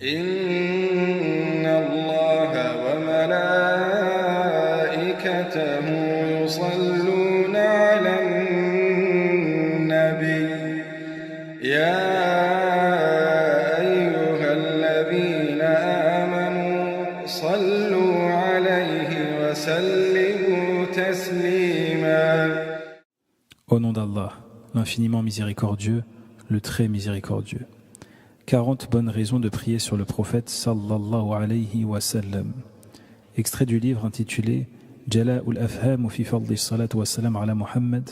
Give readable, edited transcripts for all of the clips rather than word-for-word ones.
إن الله وملائكته يصلون على النبي يا أيها الذين آمنوا صلوا عليه وسلموا تسليما. Au nom d'Allah, l'infiniment miséricordieux, le très miséricordieux. 40 bonnes raisons de prier sur le prophète sallallahu alayhi wa sallam. Extrait du livre intitulé Jala'ul Afham fi fadli salatu wa salam ala Muhammad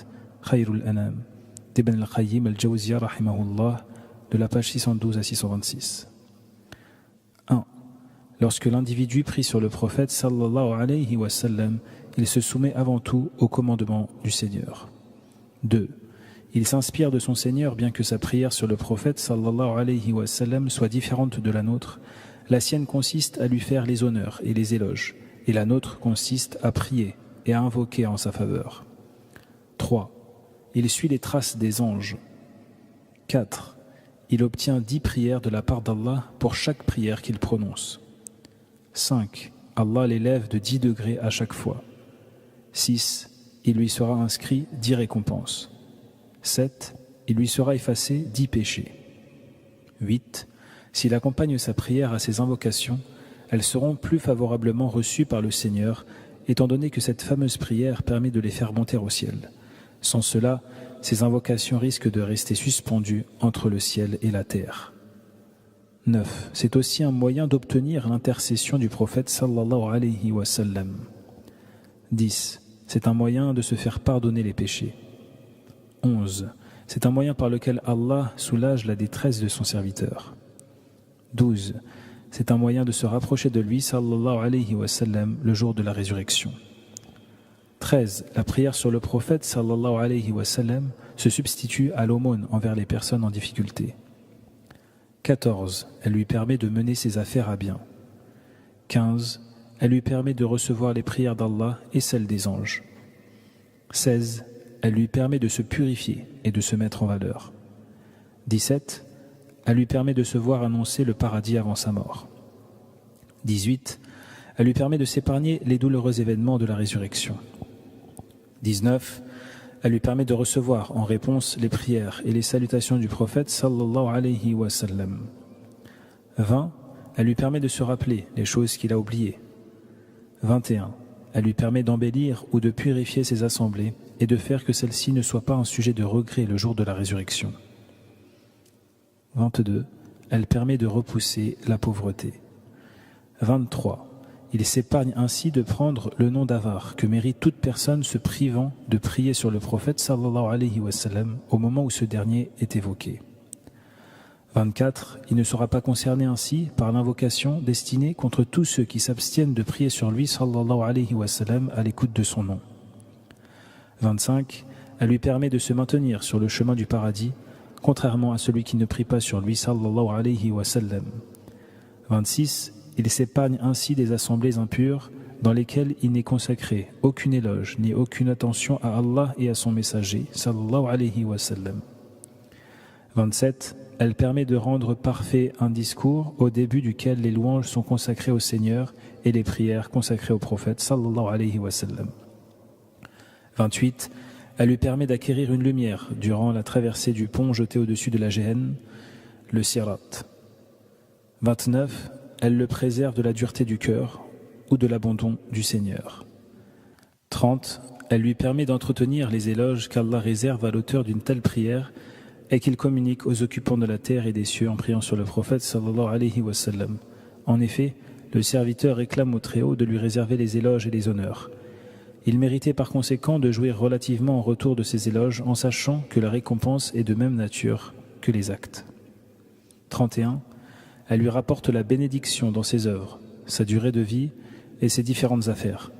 Khayrul Anam d'Ibn al-Qayyim al-Jawziyya rahimahullah, de la page 612 à 626. 1. Lorsque l'individu prie sur le prophète sallallahu alayhi wa sallam, il se soumet avant tout au commandement du Seigneur. 2. Il s'inspire de son Seigneur, bien que sa prière sur le prophète sallallahu alayhi wa sallam soit différente de la nôtre. La sienne consiste à lui faire les honneurs et les éloges, et la nôtre consiste à prier et à invoquer en sa faveur. 3. Il suit les traces des anges. 4. Il obtient 10 prières de la part d'Allah pour chaque prière qu'il prononce. 5. Allah l'élève de 10 degrés à chaque fois. 6. Il lui sera inscrit 10 récompenses. 7. Il lui sera effacé 10 péchés. 8. S'il accompagne sa prière à ses invocations, elles seront plus favorablement reçues par le Seigneur, étant donné que cette fameuse prière permet de les faire monter au ciel. Sans cela, ces invocations risquent de rester suspendues entre le ciel et la terre. 9. C'est aussi un moyen d'obtenir l'intercession du prophète sallallahu alayhi wa sallam. 10. C'est un moyen de se faire pardonner les péchés. 11. C'est un moyen par lequel Allah soulage la détresse de son serviteur. 12. C'est un moyen de se rapprocher de lui sallallahu alayhi wa sallam le jour de la résurrection. 13. La prière sur le prophète sallallahu alayhi wa sallam se substitue à l'aumône envers les personnes en difficulté. 14. Elle lui permet de mener ses affaires à bien. 15. Elle lui permet de recevoir les prières d'Allah et celles des anges. 16. Elle lui permet de se purifier et de se mettre en valeur. 17. Elle lui permet de se voir annoncer le paradis avant sa mort. 18. Elle lui permet de s'épargner les douloureux événements de la résurrection. 19. Elle lui permet de recevoir en réponse les prières et les salutations du prophète sallallahu alayhi wa sallam. 20. Elle lui permet de se rappeler les choses qu'il a oubliées. 21. Elle lui permet d'embellir ou de purifier ses assemblées et de faire que celle-ci ne soit pas un sujet de regret le jour de la résurrection. 22. Elle permet de repousser la pauvreté. 23. Il s'épargne ainsi de prendre le nom d'avare que mérite toute personne se privant de prier sur le prophète sallallahu alayhi wa sallam au moment où ce dernier est évoqué. 24. Il ne sera pas concerné ainsi par l'invocation destinée contre tous ceux qui s'abstiennent de prier sur lui sallallahu alayhi wa sallam à l'écoute de son nom. 25. Elle lui permet de se maintenir sur le chemin du paradis, contrairement à celui qui ne prie pas sur lui sallallahu alayhi wa sallam. 26. Il s'épargne ainsi des assemblées impures dans lesquelles il n'est consacré aucune éloge ni aucune attention à Allah et à son messager sallallahu alayhi wa sallam. 27. Elle permet de rendre parfait un discours au début duquel les louanges sont consacrées au Seigneur et les prières consacrées au prophète sallallahu alayhi wa sallam. 28. Elle lui permet d'acquérir une lumière durant la traversée du pont jeté au-dessus de la Géhenne, le Sirat. 29. Elle le préserve de la dureté du cœur ou de l'abandon du Seigneur. 30. Elle lui permet d'entretenir les éloges qu'Allah réserve à l'auteur d'une telle prière et qu'il communique aux occupants de la terre et des cieux en priant sur le prophète sallallahu alayhi wa sallam. En effet, le serviteur réclame au Très-Haut de lui réserver les éloges et les honneurs. Il méritait par conséquent de jouir relativement en retour de ces éloges en sachant que la récompense est de même nature que les actes. 31. Elle lui rapporte la bénédiction dans ses œuvres, sa durée de vie et ses différentes affaires.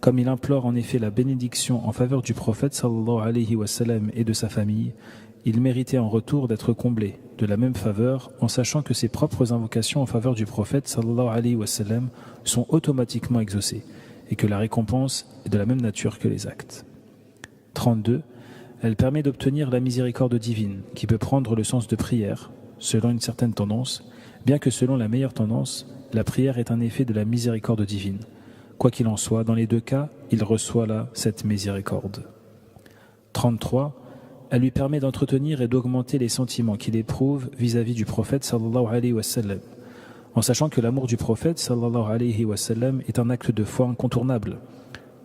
Comme il implore en effet la bénédiction en faveur du prophète sallallahu alayhi wa sallam et de sa famille, il méritait en retour d'être comblé de la même faveur en sachant que ses propres invocations en faveur du prophète sallallahu alayhi wa sallam sont automatiquement exaucées et que la récompense est de la même nature que les actes. 32. Elle permet d'obtenir la miséricorde divine qui peut prendre le sens de prière, selon une certaine tendance, bien que selon la meilleure tendance, la prière est un effet de la miséricorde divine. Quoi qu'il en soit, dans les deux cas, il reçoit là cette miséricorde. 33. Elle lui permet d'entretenir et d'augmenter les sentiments qu'il éprouve vis-à-vis du prophète sallallahu alayhi wa sallam, en sachant que l'amour du prophète sallallahu alayhi wa sallam est un acte de foi incontournable.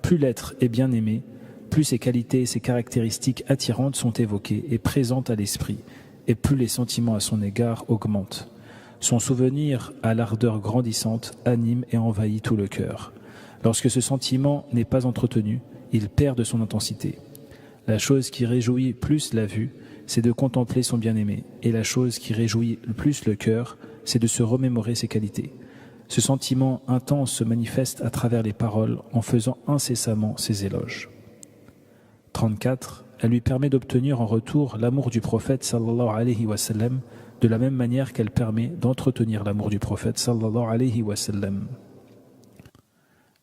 Plus l'être est bien aimé, plus ses qualités et ses caractéristiques attirantes sont évoquées et présentes à l'esprit, et plus les sentiments à son égard augmentent. Son souvenir à l'ardeur grandissante anime et envahit tout le cœur. Lorsque ce sentiment n'est pas entretenu, il perd de son intensité. La chose qui réjouit plus la vue, c'est de contempler son bien-aimé, et la chose qui réjouit le plus le cœur, c'est de se remémorer ses qualités. Ce sentiment intense se manifeste à travers les paroles en faisant incessamment ses éloges. 34. Elle lui permet d'obtenir en retour l'amour du prophète sallallahu alayhi wa sallam, de la même manière qu'elle permet d'entretenir l'amour du prophète sallallahu alayhi wa sallam.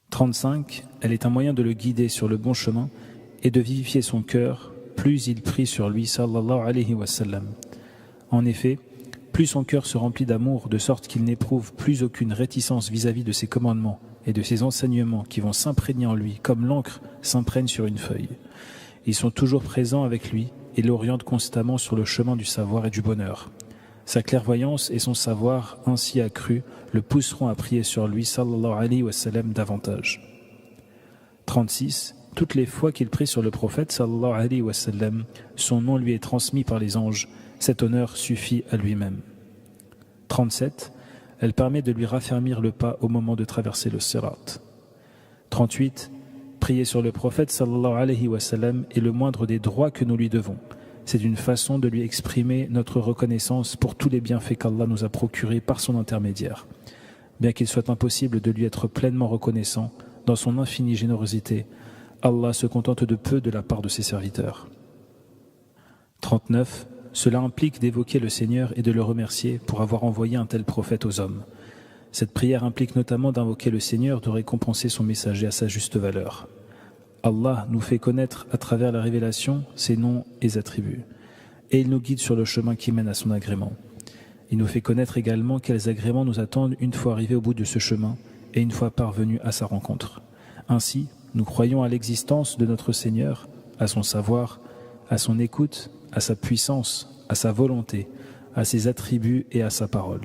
35. Elle est un moyen de le guider sur le bon chemin et de vivifier son cœur, plus il prie sur lui sallallahu alayhi wa sallam. En effet, plus son cœur se remplit d'amour, de sorte qu'il n'éprouve plus aucune réticence vis-à-vis de ses commandements et de ses enseignements qui vont s'imprégner en lui, comme l'encre s'imprègne sur une feuille. Ils sont toujours présents avec lui et l'orientent constamment sur le chemin du savoir et du bonheur. Sa clairvoyance et son savoir ainsi accrus le pousseront à prier sur lui sallallahu alayhi wa sallam davantage. 36. Toutes les fois qu'il prie sur le prophète sallallahu alayhi wa sallam, son nom lui est transmis par les anges. Cet honneur suffit à lui-même. 37. Elle permet de lui raffermir le pas au moment de traverser le sirat. 38. Prier sur le prophète sallallahu alayhi wa sallam est le moindre des droits que nous lui devons. C'est une façon de lui exprimer notre reconnaissance pour tous les bienfaits qu'Allah nous a procurés par son intermédiaire. Bien qu'il soit impossible de lui être pleinement reconnaissant, dans son infinie générosité, Allah se contente de peu de la part de ses serviteurs. 39. Cela implique d'évoquer le Seigneur et de le remercier pour avoir envoyé un tel prophète aux hommes. Cette prière implique notamment d'invoquer le Seigneur, de récompenser son messager à sa juste valeur. Allah nous fait connaître à travers la révélation ses noms et ses attributs, et il nous guide sur le chemin qui mène à son agrément. Il nous fait connaître également quels agréments nous attendent une fois arrivés au bout de ce chemin et une fois parvenus à sa rencontre. Ainsi, nous croyons à l'existence de notre Seigneur, à son savoir, à son écoute, à sa puissance, à sa volonté, à ses attributs et à sa parole.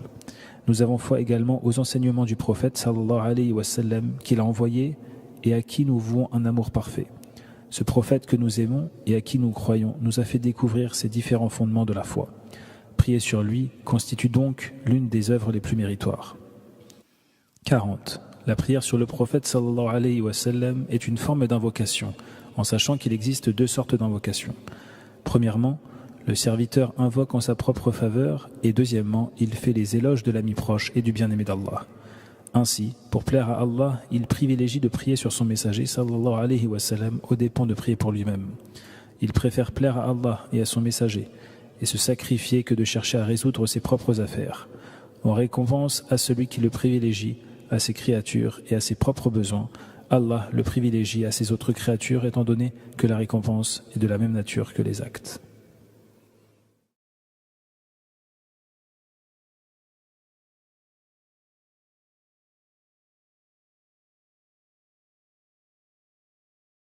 Nous avons foi également aux enseignements du prophète sallallahu alayhi wa sallam qu'il a envoyé et à qui nous vouons un amour parfait. Ce prophète que nous aimons et à qui nous croyons nous a fait découvrir ces différents fondements de la foi. Prier sur lui constitue donc l'une des œuvres les plus méritoires. 40. La prière sur le prophète sallallahu alayhi wa sallam est une forme d'invocation, en sachant qu'il existe deux sortes d'invocations. Premièrement, le serviteur invoque en sa propre faveur et deuxièmement, il fait les éloges de l'ami proche et du bien-aimé d'Allah. Ainsi, pour plaire à Allah, il privilégie de prier sur son messager sallallahu alayhi wa sallam aux dépens de prier pour lui-même. Il préfère plaire à Allah et à son messager et se sacrifier que de chercher à résoudre ses propres affaires. En récompense à celui qui le privilégie, à ses créatures et à ses propres besoins, Allah le privilégie à ses autres créatures étant donné que la récompense est de la même nature que les actes.